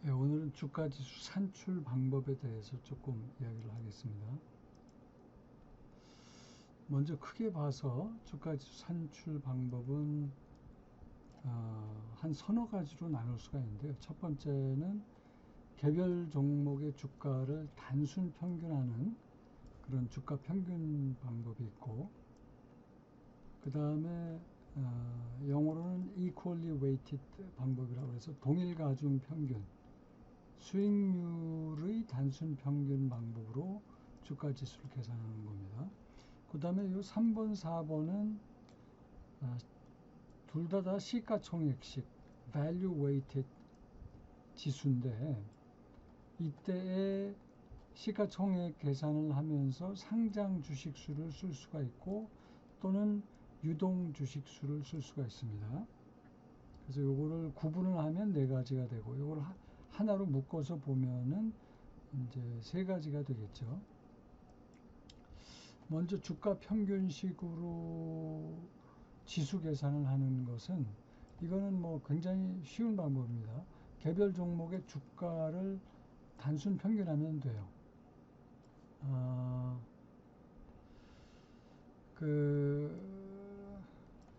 예, 오늘은 주가지수 산출 방법에 대해서 조금 이야기를 하겠습니다. 먼저 크게 봐서 주가지수 산출 방법은 한 서너 가지로 나눌 수가 있는데요. 첫 번째는 개별 종목의 주가를 단순 평균하는 그런 주가 평균 방법이 있고, 그 다음에 영어로는 equally weighted 방법이라고 해서 동일 가중 평균, 수익률의 단순 평균 방법으로 주가 지수를 계산하는 겁니다. 그 다음에 이 3번, 4번은 둘 다 시가총액식 value weighted 지수인데, 이때에 시가총액 계산을 하면서 상장 주식수를 쓸 수가 있고 또는 유동 주식수를 쓸 수가 있습니다. 그래서 요거를 구분을 하면 네 가지가 되고, 요걸 하나로 묶어서 보면은 이제 세 가지가 되겠죠. 먼저 주가 평균식으로 지수 계산을 하는 것은, 이거는 뭐 굉장히 쉬운 방법입니다. 개별 종목의 주가를 단순 평균하면 돼요.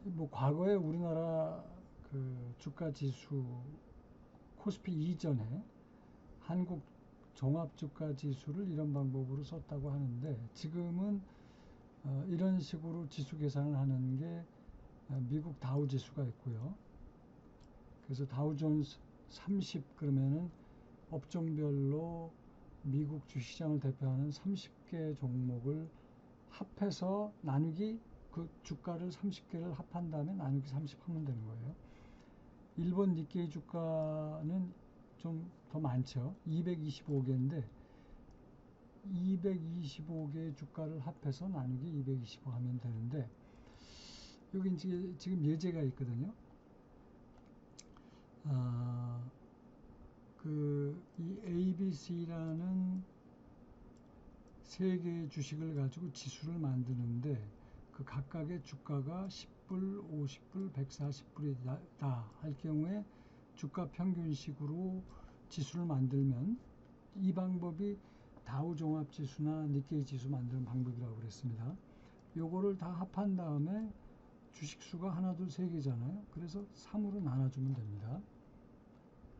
뭐 과거에 우리나라 그 주가 지수 코스피 이전에 한국 종합주가 지수를 이런 방법으로 썼다고 하는데, 지금은 이런 식으로 지수 계산을 하는 게 미국 다우 지수가 있고요. 그래서 다우존스 30 그러면은 업종별로 미국 주시장을 대표하는 30개 종목을 합해서 나누기, 그 주가를 30개를 합한 다음에 나누기 30 하면 되는 거예요. 일본 니케이 주가는 좀 더 많죠. 225개인데 225개의 주가를 합해서 나누기 225 하면 되는데, 여기 이제 지금 예제가 있거든요. 이 ABC라는 세 개의 주식을 가지고 지수를 만드는데, 그 각각의 주가가 10불, 50불, 140불이다 할 경우에 주가 평균식으로 지수를 만들면, 이 방법이 다우 종합지수나 니케이 지수 만드는 방법이라고 그랬습니다. 요거를 다 합한 다음에 주식수가 하나, 둘, 세 개잖아요. 그래서 3으로 나눠주면 됩니다.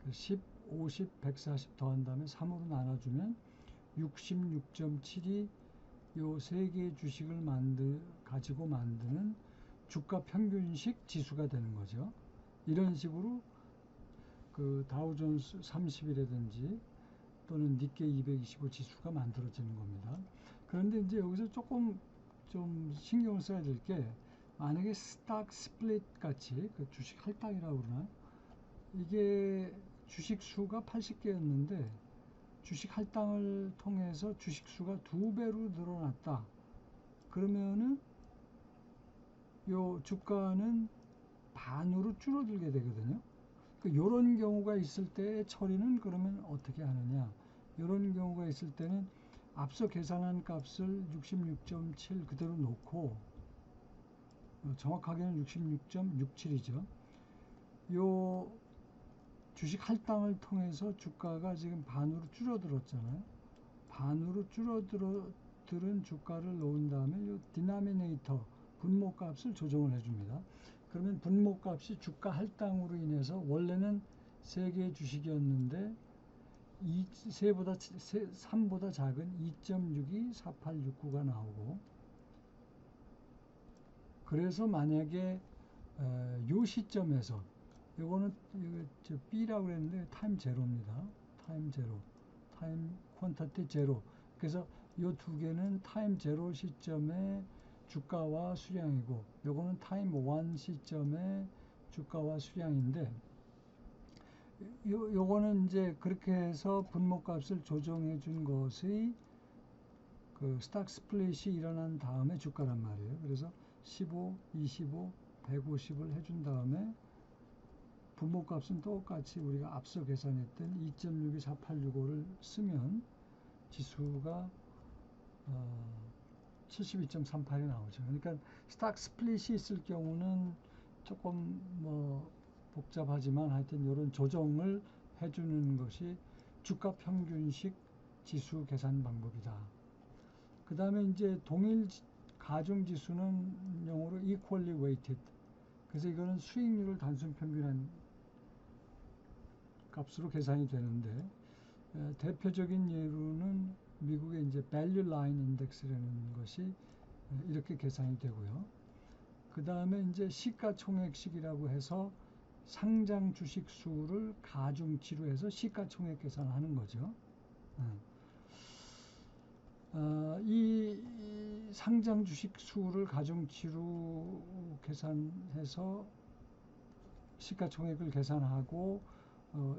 10, 50, 140 더한 다음에 3으로 나눠주면 66.7이 요 세 개의 주식을 가지고 만드는 주가 평균식 지수가 되는 거죠. 이런 식으로 그 다우존스 30이라든지 또는 니케이 225 지수가 만들어지는 겁니다. 그런데 이제 여기서 조금 좀 신경을 써야 될 게, 만약에 스탁 스플릿 같이 그 주식 할당이라고 그러나, 이게 주식 수가 80개였는데 주식 할당을 통해서 주식 수가 2배로 늘어났다. 그러면은 요 주가는 반으로 줄어들게 되거든요. 이런 경우가 있을 때 처리는 그러면 어떻게 하느냐? 이런 경우가 있을 때는 앞서 계산한 값을 66.7 그대로 놓고, 정확하게는 66.67이죠. 요 주식 할당을 통해서 주가가 지금 반으로 줄어들었잖아요. 반으로 줄어들은 주가를 놓은 다음에 이 디나미네이터 분모값을 조정을 해줍니다. 그러면 분모값이 주가 할당으로 인해서 원래는 3개의 주식이었는데 3보다 작은 2.62, 4869가 나오고, 그래서 만약에 요 시점에서, 요거는 B라고 그랬는데 타임 제로입니다. 타임 제로, 타임 퀀터티 제로. 그래서 요 두 개는 타임 제로 시점의 주가와 수량이고, 요거는 타임 원 시점의 주가와 수량인데, 요거는 이제 그렇게 해서 분모값을 조정해 준 것의 그 스탁 스플릿이 일어난 다음에 주가란 말이에요. 그래서 15, 25, 150을 해준 다음에 분모값은 똑같이 우리가 앞서 계산했던 2.624865를 쓰면 지수가 72.38이 나오죠. 그러니까 스탁 스플릿이 있을 경우는 조금 뭐 복잡하지만 하여튼 이런 조정을 해주는 것이 주가 평균식 지수 계산 방법이다. 그 다음에 이제 동일 가중 지수는 영어로 equally weighted. 그래서 이거는 수익률을 단순 평균한 값으로 계산이 되는데, 대표적인 예로는 미국의 이제 value line index라는 것이 이렇게 계산이 되고요. 그 다음에 이제 시가총액식이라고 해서 상장 주식 수를 가중치로 해서 시가총액 계산하는 거죠. 이 상장 주식 수를 가중치로 계산해서 시가총액을 계산하고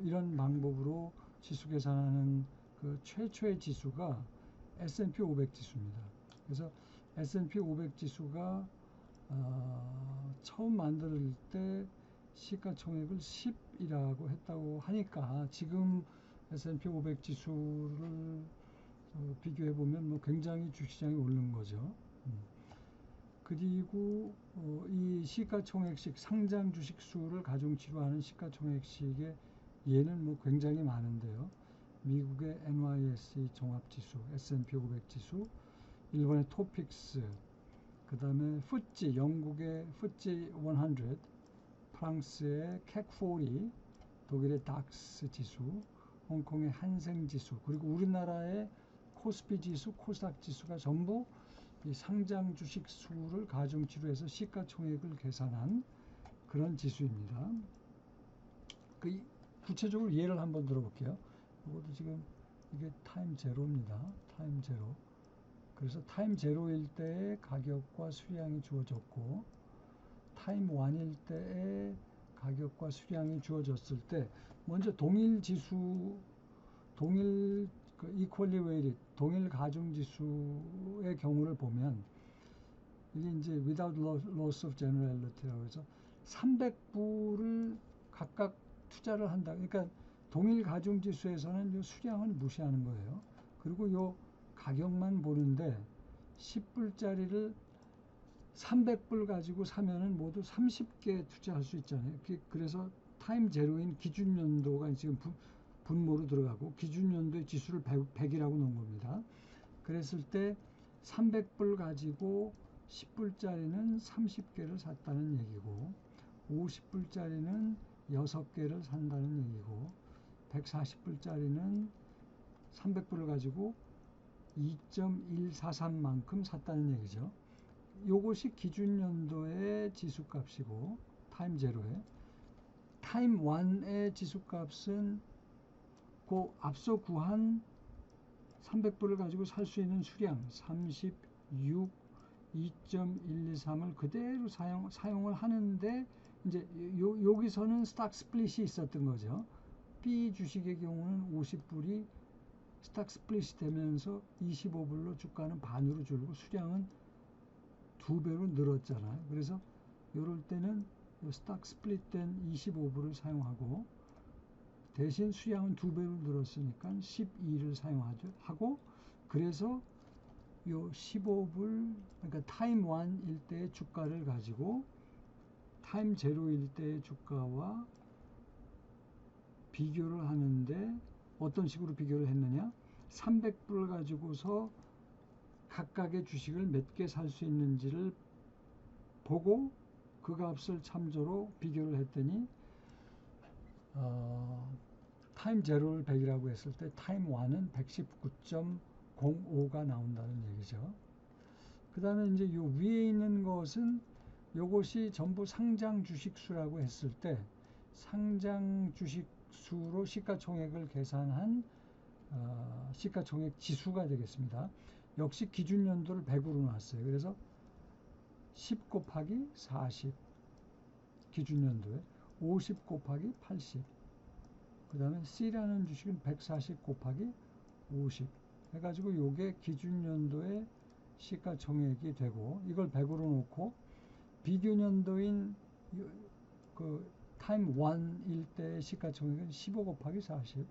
이런 방법으로 지수 계산하는 그 최초의 지수가 S&P 500 지수입니다. 그래서 S&P 500 지수가 처음 만들 때 시가총액을 10이라고 했다고 하니까 지금 S&P 500 지수를 비교해 보면 뭐 굉장히 주식시장이 오른 거죠. 그리고 이 시가총액식 상장 주식 수를 가중치로 하는 시가총액식의 예는 뭐 굉장히 많은데요. 미국의 NYSE 종합지수, S&P 500 지수, 일본의 토픽스, 그 다음에 FTSE, 영국의 FTSE 100, 프랑스의 CAC 40, 독일의 닥스 지수, 홍콩의 한생 지수, 그리고 우리나라의 코스피 지수, 코스닥 지수가 전부 이 상장 주식 수를 가중치로 해서 시가총액을 계산한 그런 지수입니다. 구체적으로 예를 한번 들어볼게요. 이것도 지금 이게 타임 제로입니다. 타임 제로. 그래서 타임 제로일 때의 가격과 수량이 주어졌고, 타임 1일 때의 가격과 수량이 주어졌을 때, 먼저 동일 지수, 동일 equally weighted, 동일 가중 지수의 경우를 보면, 이게 이제 without loss of generality라고 해서 300불을 각각 투자를 한다. 그러니까 동일 가중 지수에서는 이 수량을 무시하는 거예요. 그리고 이 가격만 보는데 10불짜리를 300불 가지고 사면은 모두 30개 투자할 수 있잖아요. 그래서 타임 제로인 기준 연도가 지금 분모로 들어가고 기준 연도의 지수를 100이라고 놓은 겁니다. 그랬을 때 300불 가지고 10불짜리는 30개를 샀다는 얘기고, 50불짜리는 6개를 산다는 얘기고, 140불짜리는 300불을 가지고 2.143만큼 샀다는 얘기죠. 요것이 기준 연도의 지수값이고, 타임 제로에. 타임 1의 지수값은 그 앞서 구한 300불을 가지고 살 수 있는 수량 36, 2.123을 그대로 사용을 하는데, 이제 여기서는 스탁 스플릿이 있었던 거죠. B 주식의 경우는 50불이 스탁 스플릿이 되면서 25불로 주가는 반으로 줄고 수량은 2배로 늘었잖아요. 그래서 이럴 때는 스탁 스플릿된 25불을 사용하고, 대신 수량은 2배로 늘었으니까 12를 사용하고, 그래서 요 15불, 그러니까 타임 1일 때의 주가를 가지고 타임 제로일 때의 주가와 비교를 하는데, 어떤 식으로 비교를 했느냐? 300불을 가지고서 각각의 주식을 몇 개 살 수 있는지를 보고 그 값을 참조로 비교를 했더니 타임 제로를 100이라고 했을 때 타임 1은 119.05가 나온다는 얘기죠. 그 다음에 이제 요 위에 있는 것은 요것이 전부 상장 주식수라고 했을 때 상장 주식수로 시가총액을 계산한 시가총액 지수가 되겠습니다. 역시 기준 연도를 100으로 놨어요. 그래서 10 곱하기 40 기준 연도에 50 곱하기 80, 그 다음에 C라는 주식은 140 곱하기 50 해가지고 요게 기준 연도의 시가총액이 되고, 이걸 100으로 놓고 비교 연도인 그 타임 1일 때의 시가총액은 15 곱하기 40,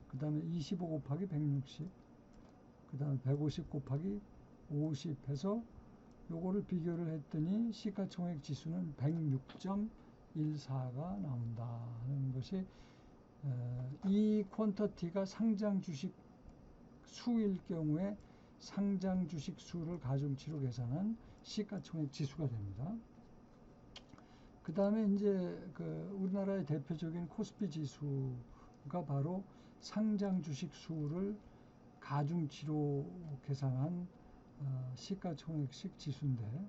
그 다음에 25 곱하기 160, 그 다음에 150 곱하기 50 해서 요거를 비교를 했더니 시가총액 지수는 106.14가 나온다는 것이 이 퀀터티가 상장 주식 수일 경우에 상장 주식 수를 가중치로 계산한 시가총액 지수가 됩니다. 그 다음에 이제 우리나라의 대표적인 코스피 지수가 바로 상장 주식 수를 가중치로 계산한 시가총액식 지수인데,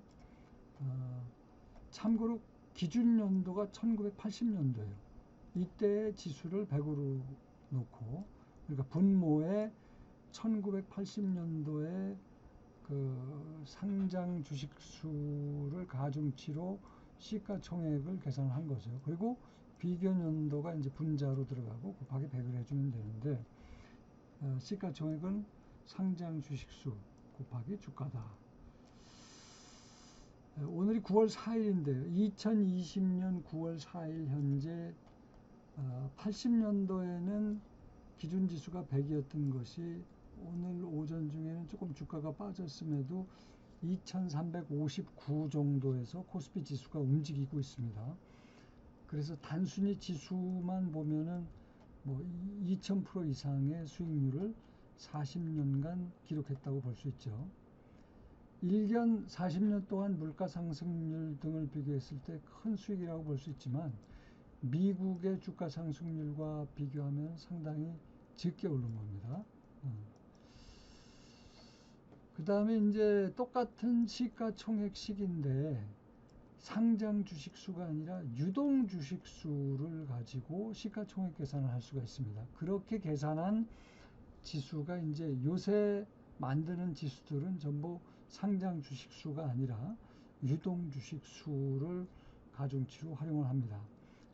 참고로 기준 연도가 1980년도예요. 이때의 지수를 100으로 놓고, 그러니까 분모에 1980년도에 그 상장 주식 수를 가중치로 시가총액을 계산한 거죠. 그리고 비교 연도가 이제 분자로 들어가고 곱하기 100을 해주면 되는데, 시가총액은 상장 주식수 곱하기 주가다. 오늘이 9월 4일인데요. 2020년 9월 4일 현재 80년도에는 기준지수가 100이었던 것이 오늘 오전 중에는 조금 주가가 빠졌음에도 2359 정도에서 코스피 지수가 움직이고 있습니다. 그래서 단순히 지수만 보면은 뭐 2000% 이상의 수익률을 40년간 기록했다고 볼 수 있죠. 일견 40년 동안 물가 상승률 등을 비교했을 때 큰 수익이라고 볼 수 있지만, 미국의 주가 상승률과 비교하면 상당히 적게 오른 겁니다. 그 다음에 이제 똑같은 시가총액식인데 상장 주식수가 아니라 유동 주식수를 가지고 시가총액 계산을 할 수가 있습니다. 그렇게 계산한 지수가 이제 요새 만드는 지수들은 전부 상장 주식수가 아니라 유동 주식수를 가중치로 활용을 합니다.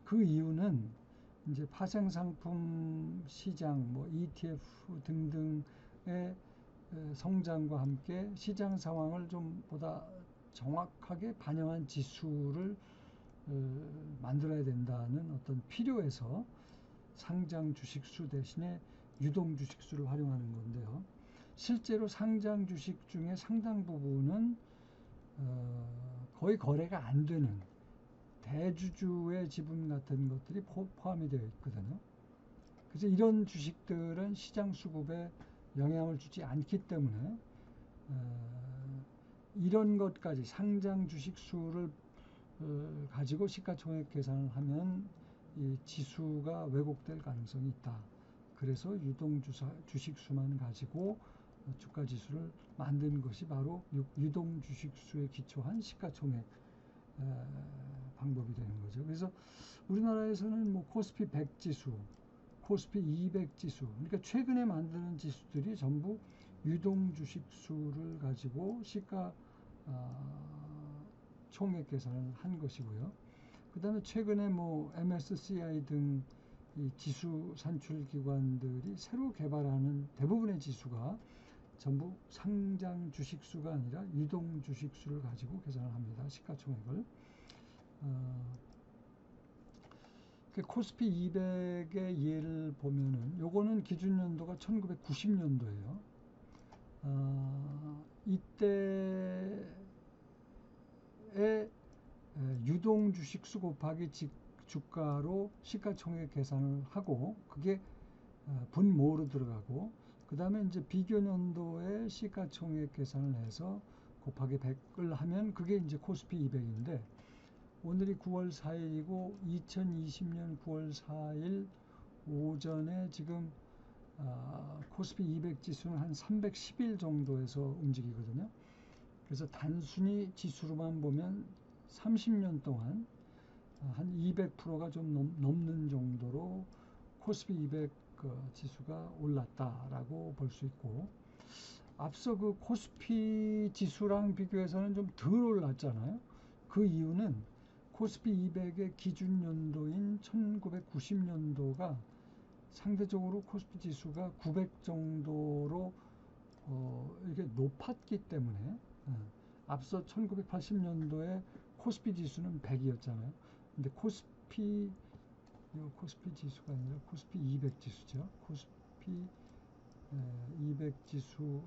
그 이유는 이제 파생상품 시장, 뭐 ETF 등등의 성장과 함께 시장 상황을 좀 보다 정확하게 반영한 지수를 만들어야 된다는 어떤 필요에서 상장 주식수 대신에 유동 주식수를 활용하는 건데요. 실제로 상장 주식 중에 상당 부분은 거의 거래가 안 되는 대주주의 지분 같은 것들이 포함이 되어 있거든요. 그래서 이런 주식들은 시장 수급에 영향을 주지 않기 때문에 이런 것까지 상장 주식 수를 가지고 시가총액 계산을 하면 이 지수가 왜곡될 가능성이 있다. 그래서 유동 주식 수만 가지고 주가 지수를 만든 것이 바로 유동 주식 수에 기초한 시가총액 방법이 되는 거죠. 그래서 우리나라에서는 뭐 코스피 100 지수, 코스피 200 지수, 그러니까 최근에 만드는 지수들이 전부 유동 주식 수를 가지고 시가 총액 계산을 한 것이고요. 그 다음에 최근에 뭐 MSCI 등 이 지수 산출 기관들이 새로 개발하는 대부분의 지수가 전부 상장 주식수가 아니라 유동 주식수를 가지고 계산을 합니다. 시가총액을. 코스피 200의 예를 보면은 요거는 기준 연도가 1990년도예요. 이때의 유동 주식수 곱하기 주가로 시가총액 계산을 하고, 그게 분모로 들어가고, 그 다음에 이제 비교 연도에 시가총액 계산을 해서 곱하기 100을 하면 그게 이제 코스피 200인데, 오늘이 9월 4일이고 2020년 9월 4일 오전에 지금 코스피 200 지수는 한 310일 정도에서 움직이거든요. 그래서 단순히 지수로만 보면 30년 동안 한 200%가 좀 넘는 정도로 코스피 200 지수가 올랐다라고 볼 수 있고, 앞서 그 코스피 지수랑 비교해서는 좀 덜 올랐잖아요. 그 이유는 코스피 200의 기준 연도인 1990년도가 상대적으로 코스피 지수가 900 정도로 이렇게 높았기 때문에, 앞서 1980년도에 코스피 지수는 100이었잖아요. 근데 코스피 지수가 아니라 코스피 200 지수죠. 코스피 200 지수,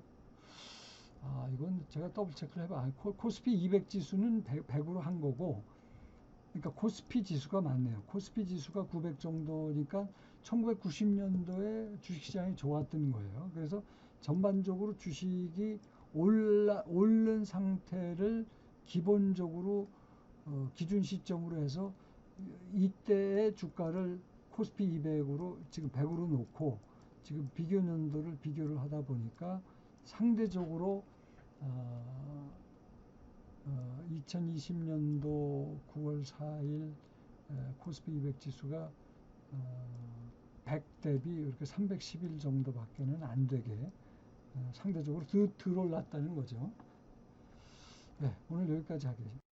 이건 제가 더블 체크를 해봐. 코스피 200 지수는 100으로 한 거고, 그러니까 코스피 지수가 맞네요. 코스피 지수가 900 정도니까 1990년도에 주식시장이 좋았던 거예요. 그래서 전반적으로 주식이 오른 상태를 기본적으로 기준 시점으로 해서 이때의 주가를 코스피 200으로 지금 100으로 놓고 지금 비교 연도를 비교를 하다 보니까 상대적으로 2020년도 9월 4일 코스피 200 지수가 100 대비 이렇게 311 정도밖에는 안 되게 상대적으로 덜 올랐다는 거죠. 네, 오늘 여기까지 하겠습니다.